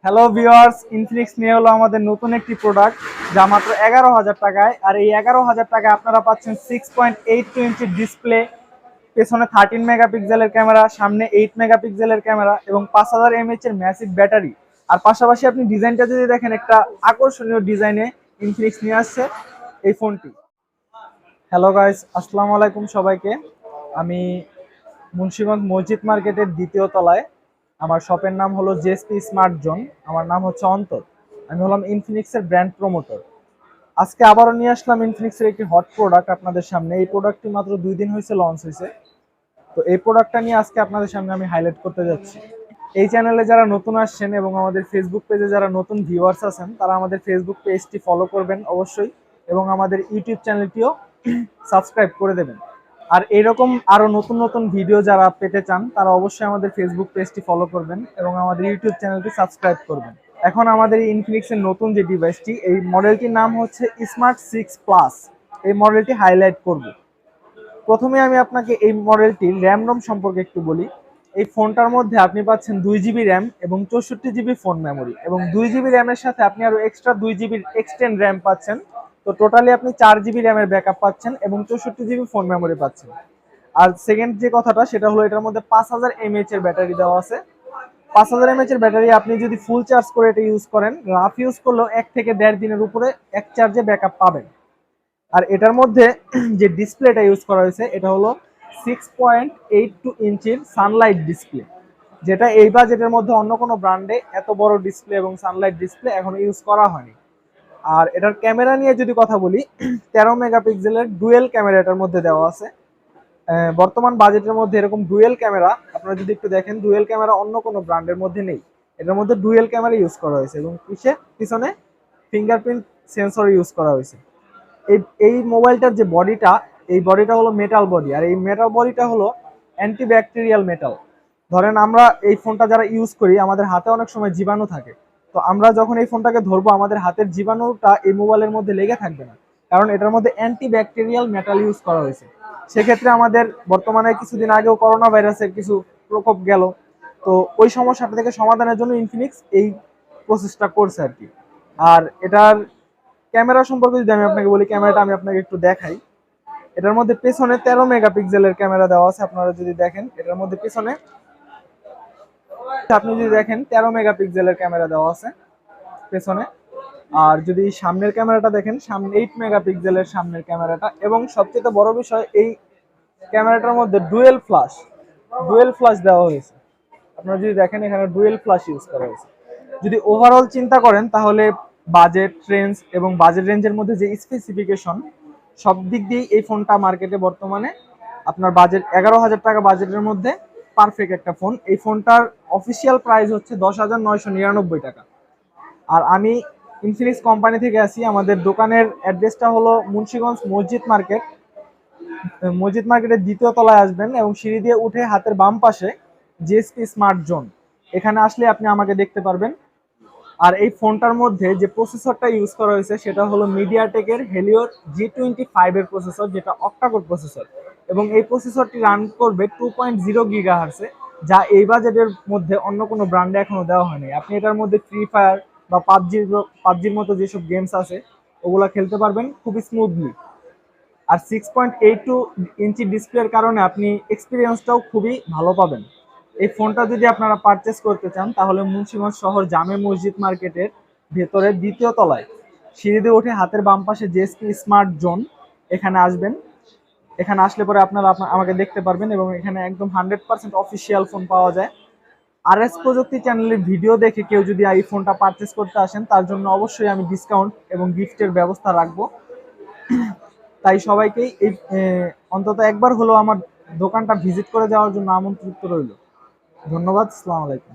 Hello viewers, Infinix নিয়ে হলো আমাদের নতুন একটি প্রোডাক্ট যা মাত্র 11,000 টাকায়। আর এই 11,000 টাকায় আপনারা পাচ্ছেন 6.82 ইঞ্চির ডিসপ্লে, পেছনে 13 মেগাপিক্সেলের ক্যামেরা, সামনে 8 মেগাপিক্সেলের ক্যামেরা এবং 5000 এমএএইচ এর ম্যাসিভ ব্যাটারি। আর পাশাপাশি আপনি ডিজাইনটা যদি দেখেন, একটা আকর্ষণীয় ডিজাইনে ইনফিনিক্স নিয়ে আসছে এই ফোনটি। হ্যালো গাইস, আসসালামু আলাইকুম সবাইকে। আমি মুন্সিগঞ্জ মসজিদ মার্কেটের দ্বিতীয় তলায়, আমার শপের নাম হলো জেএসপি স্মার্ট জোন। আমার নাম হচ্ছে অন্তর। আমি হলাম ইনফিনিক্সের ব্র্যান্ড প্রমোটর। আজকে আবারও নিয়ে আসলাম ইনফিনিক্সের একটি হট প্রোডাক্ট আপনাদের সামনে। এই প্রোডাক্টটি মাত্র 2 দিন হয়েছে লঞ্চ হয়েছে। তো এই প্রোডাক্টটা নিয়ে আজকে আপনাদের সামনে আমি হাইলাইট করতে যাচ্ছি। এই চ্যানেলে যারা নতুন আসছেন এবং আমাদের ফেসবুক পেজে যারা নতুন ভিউয়ার্স আছেন, তারা আমাদের ফেসবুক পেজটি ফলো করবেন অবশ্যই, এবং আমাদের ইউটিউব চ্যানেলটিও সাবস্ক্রাইব করে দেবেন। আর এরকম আরো নতুন নতুন ভিডিও যারা পেতে চান, তারা অবশ্যই আমাদের ফেসবুক পেজটি ফলো করবেন এবং আমাদের ইউটিউব চ্যানেলটি সাবস্ক্রাইব করবেন। এখন আমাদের এই ইনফিনিক্সের নতুন যে ডিভাইসটি, এই মডেলটির নাম হচ্ছে স্মার্ট 6 প্লাস। এই মডেলটি হাইলাইট করব। প্রথমে আমি আপনাকে এই মডেলটির র্যাম রম সম্পর্কে একটু বলি। এই ফোনটার মধ্যে আপনি পাচ্ছেন 2 জিবি র্যাম এবং 64 জিবি ফোন মেমোরি, এবং 2 জিবি র্যামের সাথে আপনি আরো এক্সট্রা 2 জিবির এক্সটেন্ড র্যাম পাচ্ছেন। তো টোটালি আপনি 4 জিবি র্যামের ব্যাকআপ পাচ্ছেন এবং 64 জিবি ফোন মেমোরি পাচ্ছেন। আর সেকেন্ড যে কথাটা, সেটা হলো এটার মধ্যে 5000 এমএএইচ এর ব্যাটারি দেওয়া আছে। 5000 এমএএইচ এর ব্যাটারি আপনি যদি ফুল চার্জ করে এটা ইউজ করেন, রাফ ইউজ করলেও 1 থেকে 1.5 দিনের উপরে এক চার্জে ব্যাকআপ পাবেন। আর এটার মধ্যে যে ডিসপ্লেটা ইউজ করা হয়েছে, এটা হলো 6.82 ইঞ্চির সানলাইট ডিসপ্লে, যেটা এই বাজেটের মধ্যে অন্য কোনো ব্র্যান্ডে এত বড় ডিসপ্লে এবং সানলাইট ডিসপ্লে এখনো ইউজ করা হয়নি। আর এটার ক্যামেরা নিয়ে যদি কথা বলি, 13 মেগাপিক্সেলের ডুয়েল ক্যামেরা এটার মধ্যে দেওয়া আছে। বর্তমান বাজেটের মধ্যে এরকম ডুয়েল ক্যামেরা আপনারা যদি একটু দেখেন, ডুয়েল ক্যামেরা অন্য কোনো ব্র্যান্ডের মধ্যে নেই। এটার মধ্যে ডুয়েল ক্যামেরা ইউজ করা হয়েছে এবং পিছনে ফিঙ্গারপ্রিন্ট সেন্সর ইউজ করা হয়েছে। এই মোবাইলটার যে বডিটা, এই বডিটা হলো মেটাল বডি। আর এই মেটাল বডিটা হলো অ্যান্টিব্যাকটেরিয়াল মেটাল। ধরেন আমরা এই ফোনটা যারা ইউজ করি, আমাদের হাতে অনেক সময় জীবাণু থাকে। তো আমরা যখন এই ফোনটাকে ধরবো, আমাদের হাতের জীবাণুটা এই মোবাইলের মধ্যে লেগে থাকবে না, কারণ এটার মধ্যে অ্যান্টিব্যাকটেরিয়াল মেটাল ইউজ করা হয়েছে। সেক্ষেত্রে আমাদের বর্তমানে কিছুদিন আগেও করোনা ভাইরাসের কিছু প্রকোপ গেল। তো ওই সমস্যাটা থেকে সমাধানের জন্য ইনফিনিক্স এই প্রসেসটা করছে আর কি। আর এটার ক্যামেরা সম্পর্কে যদি আমি আপনাকে বলি, ক্যামেরাটা আমি আপনাকে একটু দেখাই। এটার মধ্যে পেছনে 13 মেগাপিক্সেলের ক্যামেরা দেওয়া আছে। আপনারা যদি দেখেন, এটার মধ্যে পেছনে আপনি যদি দেখেন 13 মেগাপিক্সেলের ক্যামেরা দেওয়া আছে পেছনে। আর যদি সামনের ক্যামেরাটা দেখেন, সামনে 8 মেগাপিক্সেলের সামনের ক্যামেরাটা, এবং সবচেয়ে বড় বিষয়, এই ক্যামেরাটার মধ্যে ডুয়েল ফ্ল্যাশ দেওয়া হয়েছে। আপনারা যদি দেখেন, এখানে ডুয়েল ফ্ল্যাশ ইউজ করা হয়েছে। যদি ওভারঅল চিন্তা করেন, তাহলে বাজেট রেঞ্জ এবং বাজেট রেঞ্জের মধ্যে যে স্পেসিফিকেশন, সব দিক দিয়েই এই ফোনটা মার্কেটে বর্তমানে আপনার বাজেট 11,000 টাকা বাজেটের মধ্যে পারফেক্ট একটা ফোন। এই ফোনটার অফিসিয়াল প্রাইস হচ্ছে 10,999 টাকা। আর আমি ইনফিনিক্স কোম্পানি থেকে আসি। আমাদের দোকানের অ্যাড্রেসটা হলো মুন্সিগঞ্জ মসজিদ মার্কেটের দ্বিতীয় তলায় আসবেন এবং সিঁড়ি দিয়ে উঠে হাতের বাম পাশে জিএসপি স্মার্ট জোন, এখানে আসলে আপনি আমাকে দেখতে পারবেন। আর এই ফোনটার মধ্যে যে প্রসেসরটা ইউজ করা হয়েছে, সেটা হলো মিডিয়াটেকের হেলিওর G25 এর প্রসেসর, যেটা অক্টাকোর প্রসেসর, এবং এই প্রসেসরটি রান করবে 2.0 গিগাহার্টজে, যা এই বাজেটের মধ্যে অন্য কোনো ব্র্যান্ডে এখনো দেওয়া হয়নি। আপনি এটার মধ্যে ফ্রি ফায়ার বা পাবজির মতো যেসব গেমস আছে, ওগুলা খেলতে পারবেন খুবই স্মুথলি। আর 6.82 ইঞ্চি ডিসপ্লের কারণে আপনি এক্সপিরিয়েন্সটাও খুবই ভালো পাবেন। এই ফোনটা যদি আপনারা পারচেস করতে চান, তাহলে মুন্সিগঞ্জ শহর জামে মসজিদ মার্কেটের ভেতরে দ্বিতীয় তলায় সিঁড়ি দিয়ে উঠে হাতের বাম পাশে জেএসপি স্মার্ট জোন, এখানে আসবেন। এখানে আসলে পরে আপনারা আমাকে দেখতে পারবেন, এবং এখানে একদম 100% অফিসিয়াল ফোন পাওয়া যায়। RS প্রযুক্তি চ্যানেলের ভিডিও দেখে কেউ যদি এই ফোনটা পারচেস করতে আসেন, তার জন্য অবশ্যই আমি ডিসকাউন্ট এবং গিফটের ব্যবস্থা রাখবো। তাই সবাইকেই এই অন্তত একবার হলো আমার দোকানটা ভিজিট করে যাওয়ার জন্য আমন্ত্রিত রইল। ধন্যবাদ। আসসালামু আলাইকুম।